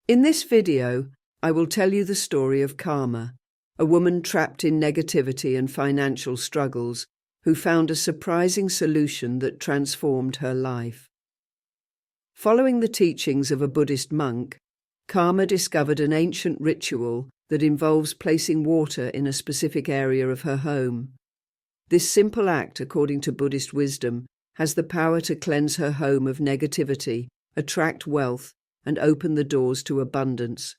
In this video, I will tell you the story of Karma, a woman trapped in negativity and financial struggles who found a surprising solution that transformed her life. Following the teachings of a Buddhist monk, Karma discovered an ancient ritual that involves placing water in a specific area of her home. This simple act, according to Buddhist wisdom, has the power to cleanse her home of negativity, attract wealth, and open the doors to abundance.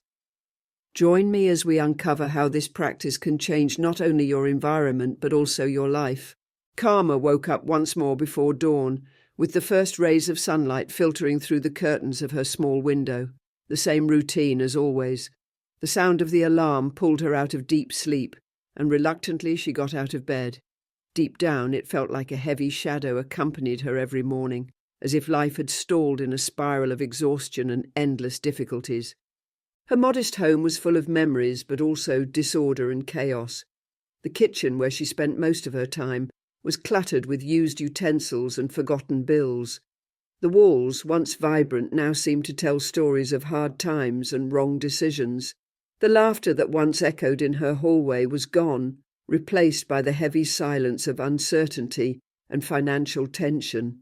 Join me as we uncover how this practice can change not only your environment but also your life. Karma woke up once more before dawn, with the first rays of sunlight filtering through the curtains of her small window. The same routine as always. The sound of the alarm pulled her out of deep sleep, and reluctantly she got out of bed. Deep down, it felt like a heavy shadow accompanied her every morning, as if life had stalled in a spiral of exhaustion and endless difficulties. Her modest home was full of memories, but also disorder and chaos. The kitchen, where she spent most of her time, was cluttered with used utensils and forgotten bills. The walls, once vibrant, now seemed to tell stories of hard times and wrong decisions. The laughter that once echoed in her hallway was gone, replaced by the heavy silence of uncertainty and financial tension.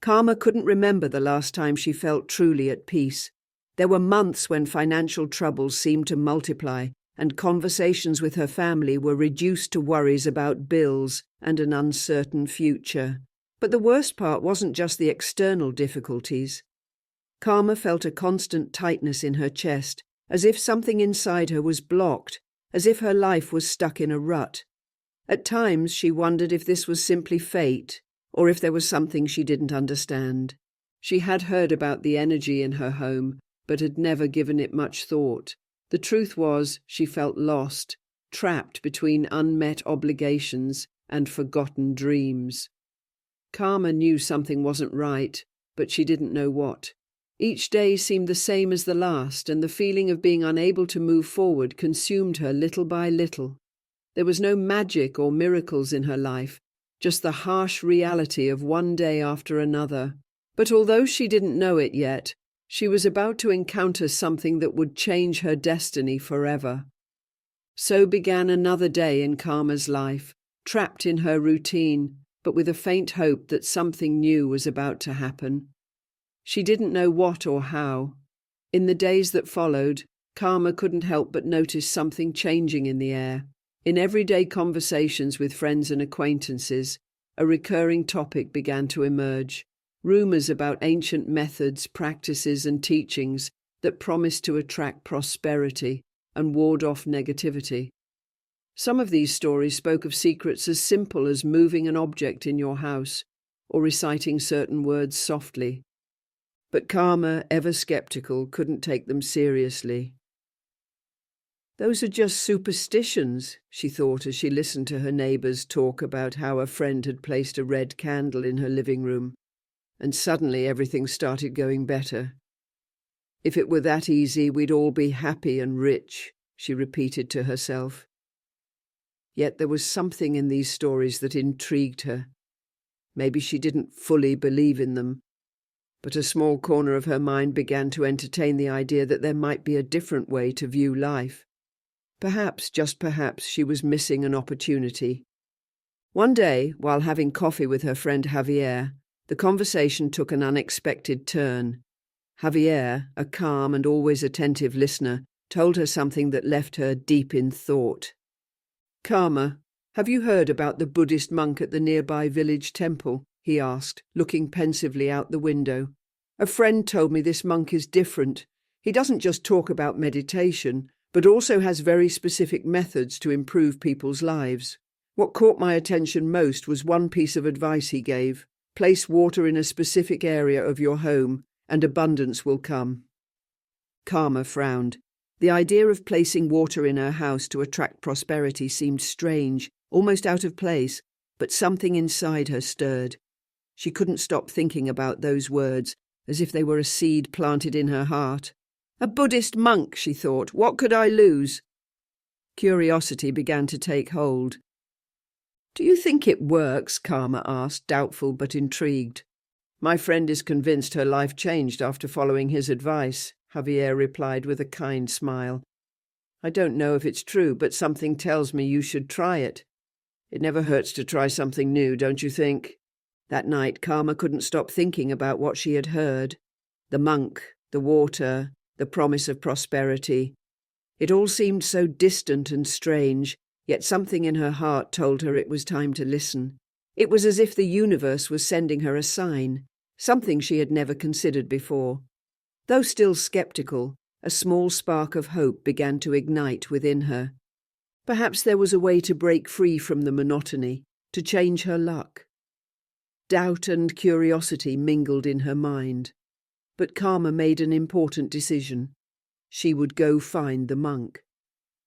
Karma couldn't remember the last time she felt truly at peace. There were months when financial troubles seemed to multiply, and conversations with her family were reduced to worries about bills and an uncertain future. But the worst part wasn't just the external difficulties. Karma felt a constant tightness in her chest, as if something inside her was blocked, as if her life was stuck in a rut. At times she wondered if this was simply fate, or if there was something she didn't understand. She had heard about the energy in her home, but had never given it much thought. The truth was, she felt lost, trapped between unmet obligations and forgotten dreams. Karma knew something wasn't right, but she didn't know what. Each day seemed the same as the last, and the feeling of being unable to move forward consumed her little by little. There was no magic or miracles in her life, just the harsh reality of one day after another. But although she didn't know it yet, she was about to encounter something that would change her destiny forever. So began another day in Karma's life, trapped in her routine, but with a faint hope that something new was about to happen. She didn't know what or how. In the days that followed, Karma couldn't help but notice something changing in the air. In everyday conversations with friends and acquaintances, a recurring topic began to emerge. Rumors about ancient methods, practices, and teachings that promised to attract prosperity and ward off negativity. Some of these stories spoke of secrets as simple as moving an object in your house or reciting certain words softly. But Karma, ever skeptical, couldn't take them seriously. Those are just superstitions, she thought as she listened to her neighbors talk about how a friend had placed a red candle in her living room. And suddenly everything started going better. If it were that easy, we'd all be happy and rich, she repeated to herself. Yet there was something in these stories that intrigued her. Maybe she didn't fully believe in them, but a small corner of her mind began to entertain the idea that there might be a different way to view life. Perhaps, just perhaps, she was missing an opportunity. One day, while having coffee with her friend Javier, the conversation took an unexpected turn. Javier, a calm and always attentive listener, told her something that left her deep in thought. "Karma, have you heard about the Buddhist monk at the nearby village temple?" he asked, looking pensively out the window. "A friend told me this monk is different. He doesn't just talk about meditation, but also has very specific methods to improve people's lives. What caught my attention most was one piece of advice he gave. Place water in a specific area of your home, and abundance will come." Karma frowned. The idea of placing water in her house to attract prosperity seemed strange, almost out of place, but something inside her stirred. She couldn't stop thinking about those words, as if they were a seed planted in her heart. A Buddhist monk, she thought. What could I lose? Curiosity began to take hold. "Do you think it works?" Karma asked, doubtful but intrigued. "My friend is convinced her life changed after following his advice," Javier replied with a kind smile. "I don't know if it's true, but something tells me you should try it. It never hurts to try something new, don't you think?" That night, Karma couldn't stop thinking about what she had heard. The monk, the water, the promise of prosperity. It all seemed so distant and strange, yet something in her heart told her it was time to listen. It was as if the universe was sending her a sign, something she had never considered before. Though still skeptical, a small spark of hope began to ignite within her. Perhaps there was a way to break free from the monotony, to change her luck. Doubt and curiosity mingled in her mind. But Karma made an important decision. She would go find the monk.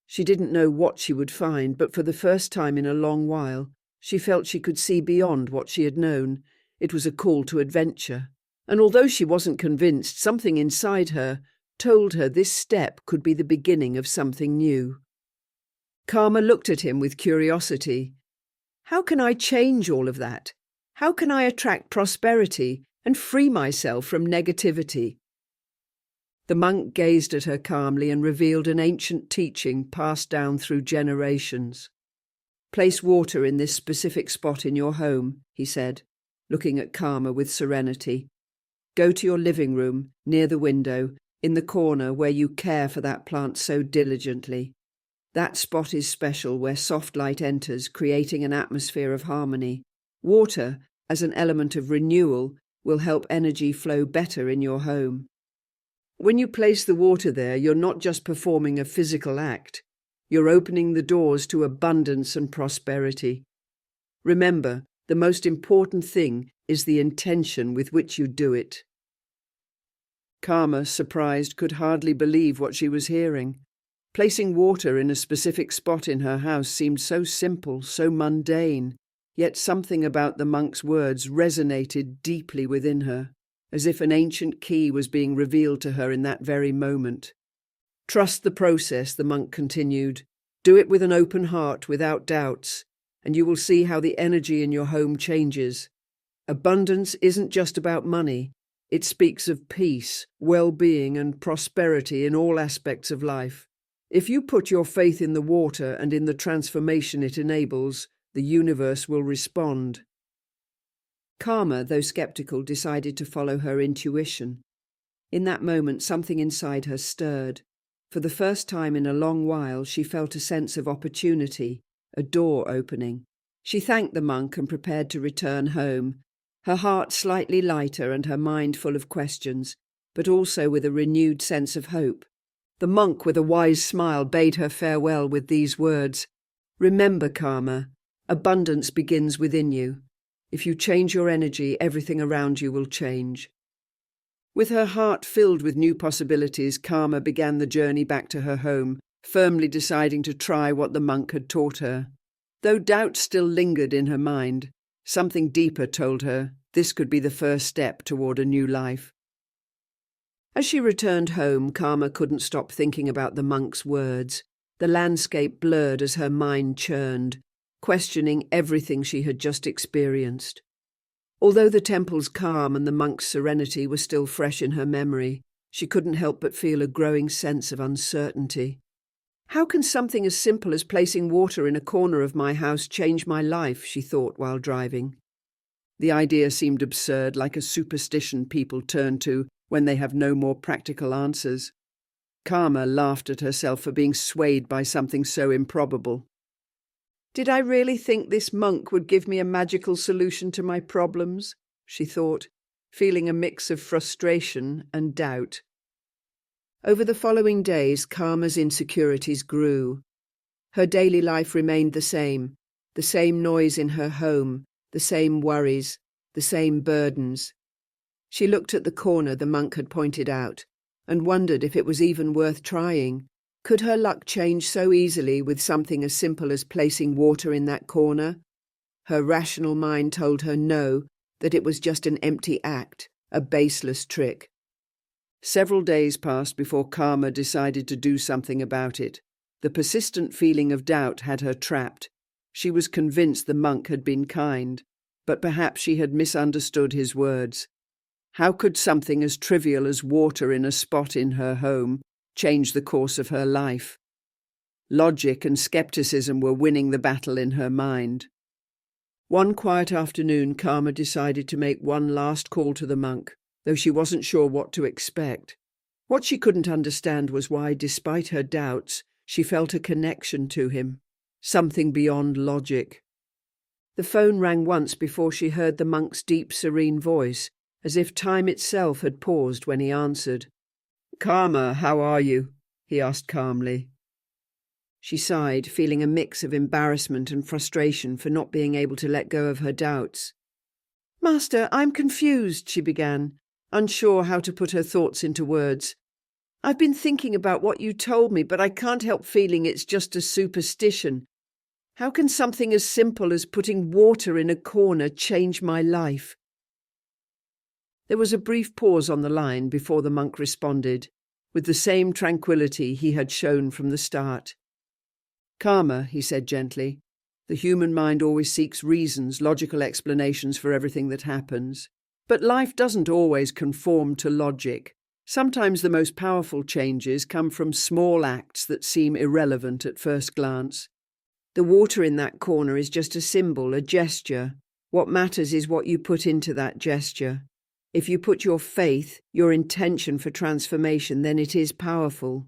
She didn't know what she would find, but for the first time in a long while, she felt she could see beyond what she had known. It was a call to adventure. And although she wasn't convinced, something inside her told her this step could be the beginning of something new. Karma looked at him with curiosity. "How can I change all of that? How can I attract prosperity and free myself from negativity?" The monk gazed at her calmly and revealed an ancient teaching passed down through generations. "Place water in this specific spot in your home," he said, looking at Karma with serenity. "Go to your living room, near the window, in the corner where you care for that plant so diligently. That spot is special, where soft light enters, creating an atmosphere of harmony. Water, as an element of renewal, will help energy flow better in your home. When you place the water there, you're not just performing a physical act. You're opening the doors to abundance and prosperity. Remember, the most important thing is the intention with which you do it." Karma, surprised, could hardly believe what she was hearing. Placing water in a specific spot in her house seemed so simple, so mundane, yet something about the monk's words resonated deeply within her, as if an ancient key was being revealed to her in that very moment. "Trust the process," the monk continued. "Do it with an open heart, without doubts, and you will see how the energy in your home changes. Abundance isn't just about money. It speaks of peace, well-being, and prosperity in all aspects of life. If you put your faith in the water and in the transformation it enables, the universe will respond." Karma, though skeptical, decided to follow her intuition. In that moment, something inside her stirred. For the first time in a long while, she felt a sense of opportunity, a door opening. She thanked the monk and prepared to return home, her heart slightly lighter and her mind full of questions, but also with a renewed sense of hope. The monk, with a wise smile, bade her farewell with these words: "Remember, Karma, abundance begins within you. If you change your energy, everything around you will change." With her heart filled with new possibilities, Karma began the journey back to her home, firmly deciding to try what the monk had taught her. Though doubt still lingered in her mind, something deeper told her this could be the first step toward a new life. As she returned home, Karma couldn't stop thinking about the monk's words. The landscape blurred as her mind churned, questioning everything she had just experienced. Although the temple's calm and the monk's serenity were still fresh in her memory, she couldn't help but feel a growing sense of uncertainty. "How can something as simple as placing water in a corner of my house change my life?" she thought while driving. The idea seemed absurd, like a superstition people turn to when they have no more practical answers. Karma laughed at herself for being swayed by something so improbable. "Did I really think this monk would give me a magical solution to my problems?" she thought, feeling a mix of frustration and doubt. Over the following days, Karma's insecurities grew. Her daily life remained the same noise in her home, the same worries, the same burdens. She looked at the corner the monk had pointed out and wondered if it was even worth trying. Could her luck change so easily with something as simple as placing water in that corner? Her rational mind told her no, that it was just an empty act, a baseless trick. Several days passed before Karma decided to do something about it. The persistent feeling of doubt had her trapped. She was convinced the monk had been kind, but perhaps she had misunderstood his words. How could something as trivial as water in a spot in her home change the course of her life? Logic and skepticism were winning the battle in her mind. One quiet afternoon, Karma decided to make one last call to the monk, though she wasn't sure what to expect. What she couldn't understand was why, despite her doubts, she felt a connection to him, something beyond logic. The phone rang once before she heard the monk's deep, serene voice, as if time itself had paused when he answered. "Karma, how are you?" he asked calmly. She sighed, feeling a mix of embarrassment and frustration for not being able to let go of her doubts. "Master, I'm confused," she began, unsure how to put her thoughts into words. "I've been thinking about what you told me, but I can't help feeling it's just a superstition. How can something as simple as putting water in a corner change my life?" There was a brief pause on the line before the monk responded, with the same tranquility he had shown from the start. "Karma," he said gently, "the human mind always seeks reasons, logical explanations for everything that happens. But life doesn't always conform to logic. Sometimes the most powerful changes come from small acts that seem irrelevant at first glance. The water in that corner is just a symbol, a gesture. What matters is what you put into that gesture. If you put your faith, your intention for transformation, then it is powerful.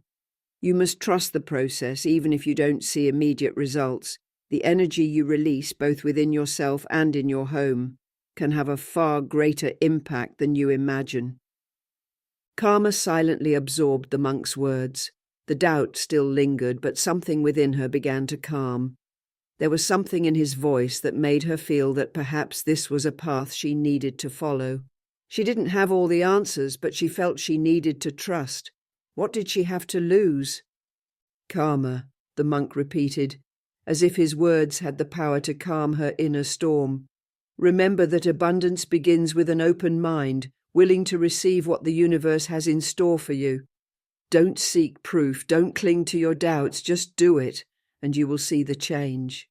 You must trust the process, even if you don't see immediate results. The energy you release, both within yourself and in your home, can have a far greater impact than you imagine." Karma silently absorbed the monk's words. The doubt still lingered, but something within her began to calm. There was something in his voice that made her feel that perhaps this was a path she needed to follow. She didn't have all the answers, but she felt she needed to trust. What did she have to lose? "Karma," the monk repeated, as if his words had the power to calm her inner storm. "Remember that abundance begins with an open mind, willing to receive what the universe has in store for you. Don't seek proof, don't cling to your doubts, just do it, and you will see the change."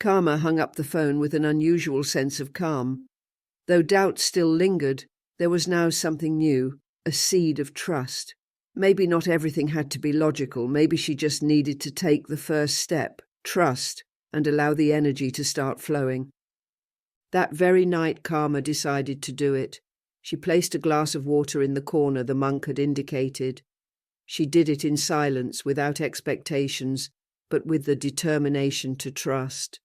Karma hung up the phone with an unusual sense of calm. Though doubt still lingered, there was now something new, a seed of trust. Maybe not everything had to be logical, maybe she just needed to take the first step, trust, and allow the energy to start flowing. That very night Karma decided to do it. She placed a glass of water in the corner the monk had indicated. She did it in silence, without expectations, but with the determination to trust.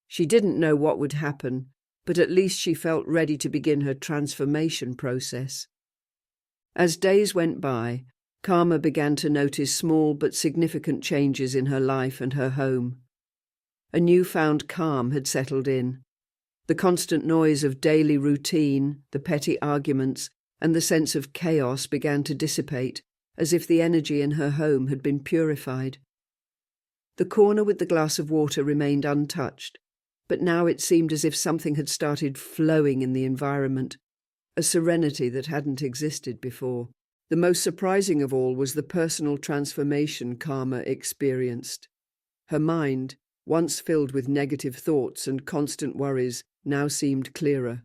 She didn't know what would happen, but at least she felt ready to begin her transformation process. As days went by, Karma began to notice small but significant changes in her life and her home. A newfound calm had settled in. The constant noise of daily routine, the petty arguments, and the sense of chaos began to dissipate, as if the energy in her home had been purified. The corner with the glass of water remained untouched, but now it seemed as if something had started flowing in the environment, a serenity that hadn't existed before. The most surprising of all was the personal transformation Karma experienced. Her mind, once filled with negative thoughts and constant worries, now seemed clearer.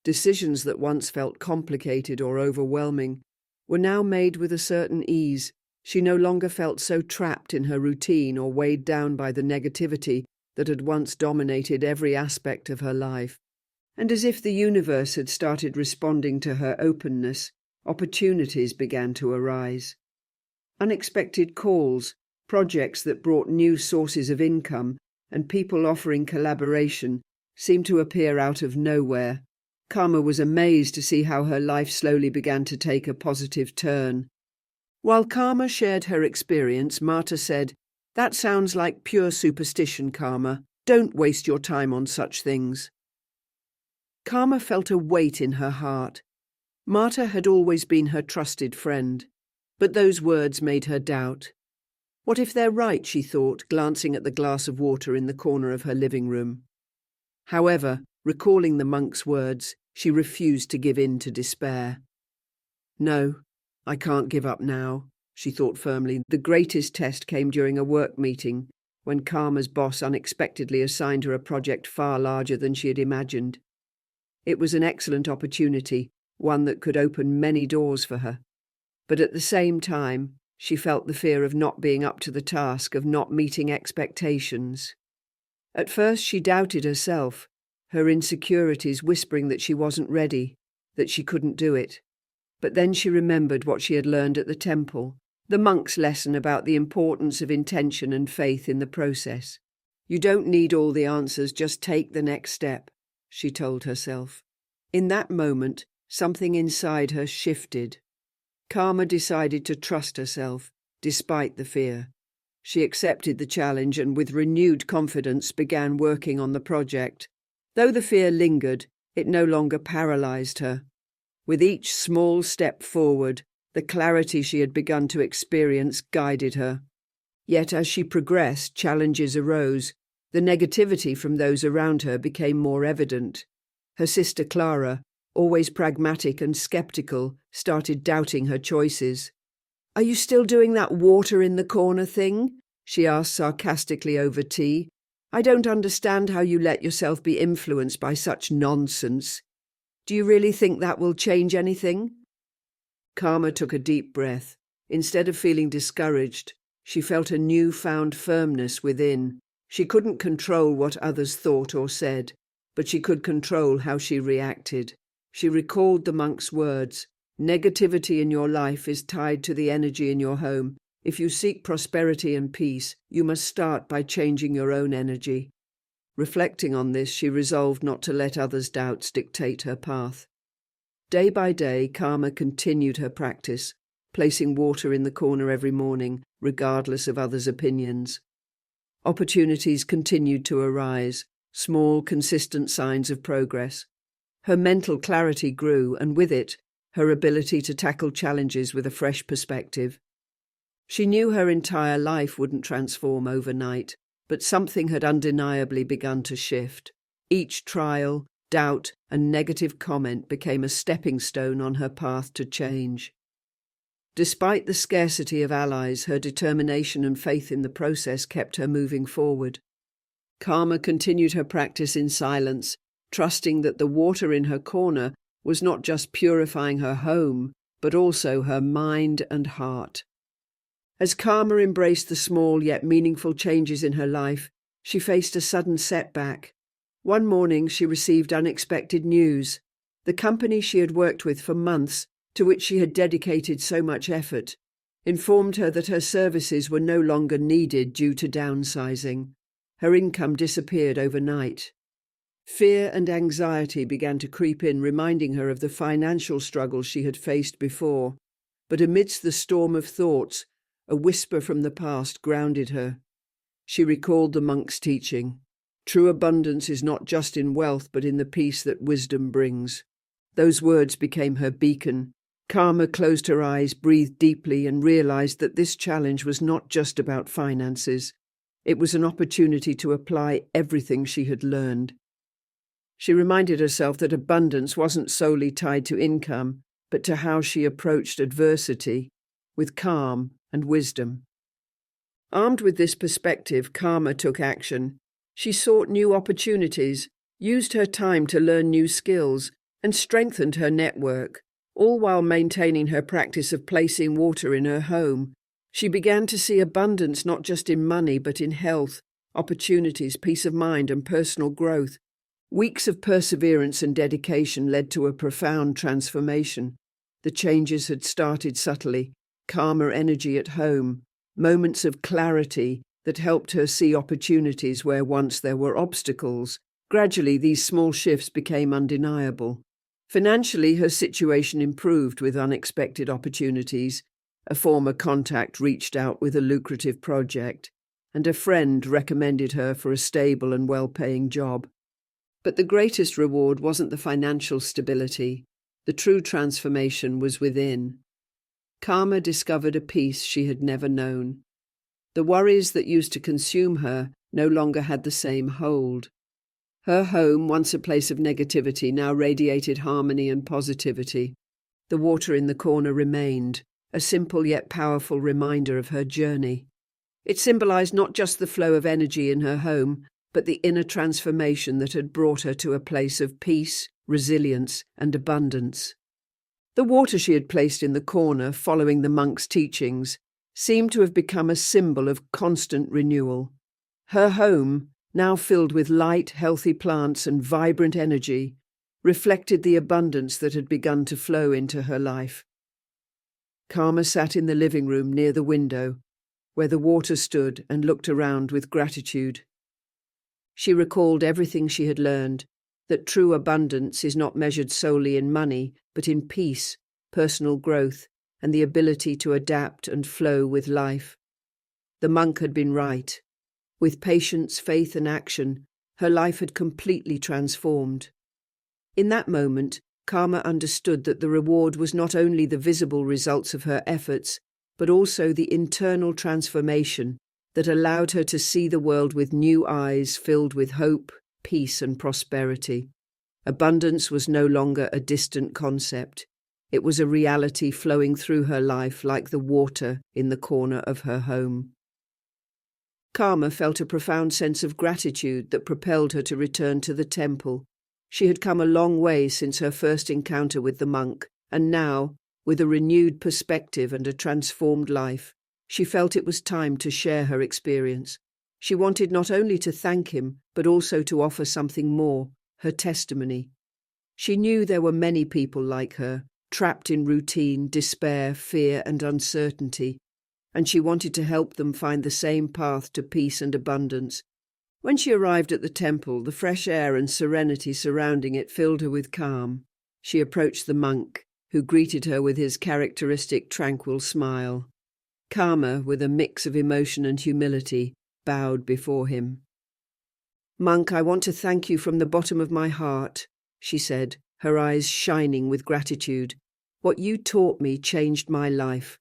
Decisions that once felt complicated or overwhelming were now made with a certain ease. She no longer felt so trapped in her routine or weighed down by the negativity that had once dominated every aspect of her life. And as if the universe had started responding to her openness, opportunities began to arise. Unexpected calls, projects that brought new sources of income, and people offering collaboration seemed to appear out of nowhere. Karma was amazed to see how her life slowly began to take a positive turn. While Karma shared her experience, Marta said, "That sounds like pure superstition, Karma. Don't waste your time on such things." Karma felt a weight in her heart. Marta had always been her trusted friend, but those words made her doubt. What if they're right, she thought, glancing at the glass of water in the corner of her living room. However, recalling the monk's words, she refused to give in to despair. "No, I can't give up now," she thought firmly. The greatest test came during a work meeting, when Karma's boss unexpectedly assigned her a project far larger than she had imagined. It was an excellent opportunity, one that could open many doors for her. But at the same time, she felt the fear of not being up to the task, of not meeting expectations. At first she doubted herself, her insecurities whispering that she wasn't ready, that she couldn't do it. But then she remembered what she had learned at the temple, the monk's lesson about the importance of intention and faith in the process. You don't need all the answers, just take the next step, she told herself. In that moment, something inside her shifted. Karma decided to trust herself, despite the fear. She accepted the challenge and with renewed confidence began working on the project. Though the fear lingered, it no longer paralyzed her. With each small step forward, the clarity she had begun to experience guided her. Yet as she progressed, challenges arose. The negativity from those around her became more evident. Her sister Clara, always pragmatic and skeptical, started doubting her choices. "Are you still doing that water in the corner thing?" she asked sarcastically over tea. "I don't understand how you let yourself be influenced by such nonsense. Do you really think that will change anything?" Karma took a deep breath. Instead of feeling discouraged, she felt a newfound firmness within. She couldn't control what others thought or said, but she could control how she reacted. She recalled the monk's words, "Negativity in your life is tied to the energy in your home. If you seek prosperity and peace, you must start by changing your own energy." Reflecting on this, she resolved not to let others' doubts dictate her path. Day by day, Karma continued her practice, placing water in the corner every morning, regardless of others' opinions. Opportunities continued to arise, small, consistent signs of progress. Her mental clarity grew, and with it, her ability to tackle challenges with a fresh perspective. She knew her entire life wouldn't transform overnight, but something had undeniably begun to shift. Each trial, doubt, and negative comment became a stepping stone on her path to change. Despite the scarcity of allies, her determination and faith in the process kept her moving forward. Karma continued her practice in silence, trusting that the water in her corner was not just purifying her home, but also her mind and heart. As Karma embraced the small yet meaningful changes in her life, she faced a sudden setback. One morning she received unexpected news. The company she had worked with for months, to which she had dedicated so much effort, informed her that her services were no longer needed due to downsizing. Her income disappeared overnight. Fear and anxiety began to creep in, reminding her of the financial struggles she had faced before. But amidst the storm of thoughts, a whisper from the past grounded her. She recalled the monk's teaching. True abundance is not just in wealth, but in the peace that wisdom brings. Those words became her beacon. Karma closed her eyes, breathed deeply, and realized that this challenge was not just about finances. It was an opportunity to apply everything she had learned. She reminded herself that abundance wasn't solely tied to income, but to how she approached adversity, with calm and wisdom. Armed with this perspective, Karma took action. She sought new opportunities, used her time to learn new skills, and strengthened her network, all while maintaining her practice of placing water in her home. She began to see abundance not just in money, but in health, opportunities, peace of mind, and personal growth. Weeks of perseverance and dedication led to a profound transformation. The changes had started subtly, calmer energy at home, moments of clarity that helped her see opportunities where once there were obstacles. Gradually, these small shifts became undeniable. Financially, her situation improved with unexpected opportunities. A former contact reached out with a lucrative project, and a friend recommended her for a stable and well-paying job. But the greatest reward wasn't the financial stability. The true transformation was within. Karma discovered a peace she had never known. The worries that used to consume her no longer had the same hold. Her home, once a place of negativity, now radiated harmony and positivity. The water in the corner remained, a simple yet powerful reminder of her journey. It symbolized not just the flow of energy in her home, but the inner transformation that had brought her to a place of peace, resilience, and abundance. The water she had placed in the corner, following the monk's teachings, seemed to have become a symbol of constant renewal. Her home, now filled with light, healthy plants, and vibrant energy, reflected the abundance that had begun to flow into her life. Karma sat in the living room near the window, where the water stood, and looked around with gratitude. She recalled everything she had learned, that true abundance is not measured solely in money, but in peace, personal growth, and the ability to adapt and flow with life. The monk had been right. With patience, faith, and action, her life had completely transformed. In that moment, Karma understood that the reward was not only the visible results of her efforts, but also the internal transformation that allowed her to see the world with new eyes filled with hope, peace, and prosperity. Abundance was no longer a distant concept. It was a reality flowing through her life like the water in the corner of her home. Karma felt a profound sense of gratitude that propelled her to return to the temple. She had come a long way since her first encounter with the monk, and now, with a renewed perspective and a transformed life, she felt it was time to share her experience. She wanted not only to thank him, but also to offer something more, her testimony. She knew there were many people like her, trapped in routine, despair, fear, and uncertainty, and she wanted to help them find the same path to peace and abundance. When she arrived at the temple, the fresh air and serenity surrounding it filled her with calm. She approached the monk, who greeted her with his characteristic tranquil smile. Karma, with a mix of emotion and humility, bowed before him. "Monk, I want to thank you from the bottom of my heart," she said, her eyes shining with gratitude. "What you taught me changed my life.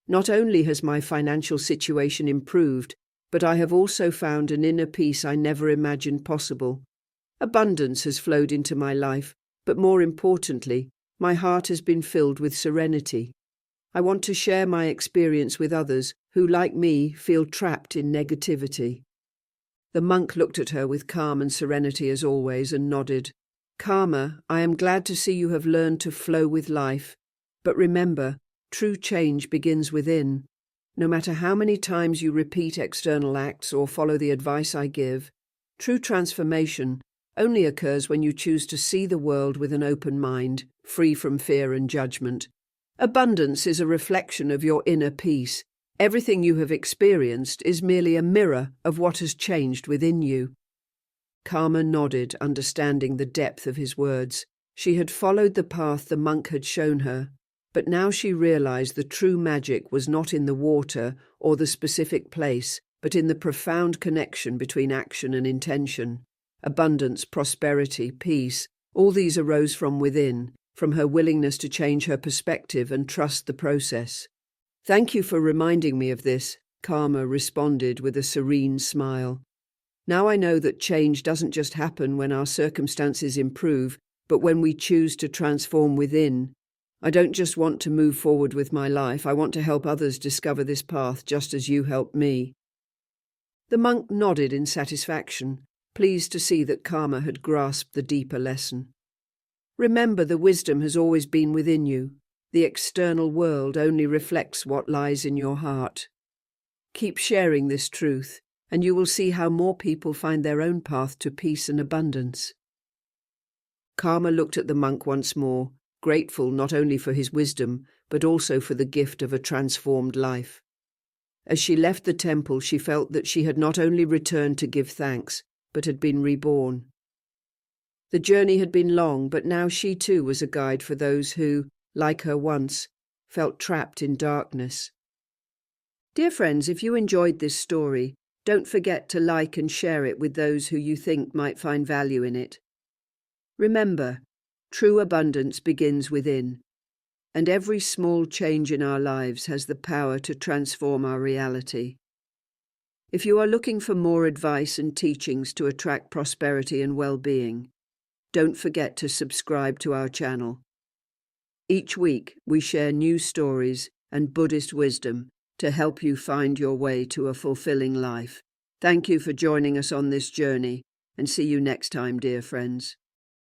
Not only has my financial situation improved, but I have also found an inner peace I never imagined possible. Abundance has flowed into my life, but more importantly, my heart has been filled with serenity. I want to share my experience with others who, like me, feel trapped in negativity." The monk looked at her with calm and serenity as always and nodded. "Karma, I am glad to see you have learned to flow with life. But remember, true change begins within. No matter how many times you repeat external acts or follow the advice I give, true transformation only occurs when you choose to see the world with an open mind, free from fear and judgment. Abundance is a reflection of your inner peace. Everything you have experienced is merely a mirror of what has changed within you." Karma nodded, understanding the depth of his words. She had followed the path the monk had shown her, but now she realized the true magic was not in the water or the specific place, but in the profound connection between action and intention. Abundance, prosperity, peace, all these arose from within, from her willingness to change her perspective and trust the process. "Thank you for reminding me of this," Karma responded with a serene smile. "Now I know that change doesn't just happen when our circumstances improve, but when we choose to transform within. I don't just want to move forward with my life, I want to help others discover this path just as you helped me." The monk nodded in satisfaction, pleased to see that Karma had grasped the deeper lesson. "Remember, the wisdom has always been within you. The external world only reflects what lies in your heart. Keep sharing this truth, and you will see how more people find their own path to peace and abundance." Karma looked at the monk once more, grateful not only for his wisdom, but also for the gift of a transformed life. As she left the temple, she felt that she had not only returned to give thanks, but had been reborn. The journey had been long, but now she too was a guide for those who, like her once, felt trapped in darkness. Dear friends, if you enjoyed this story, don't forget to like and share it with those who you think might find value in it. Remember, true abundance begins within, and every small change in our lives has the power to transform our reality. If you are looking for more advice and teachings to attract prosperity and well-being, don't forget to subscribe to our channel. Each week, we share new stories and Buddhist wisdom to help you find your way to a fulfilling life. Thank you for joining us on this journey, and see you next time, dear friends.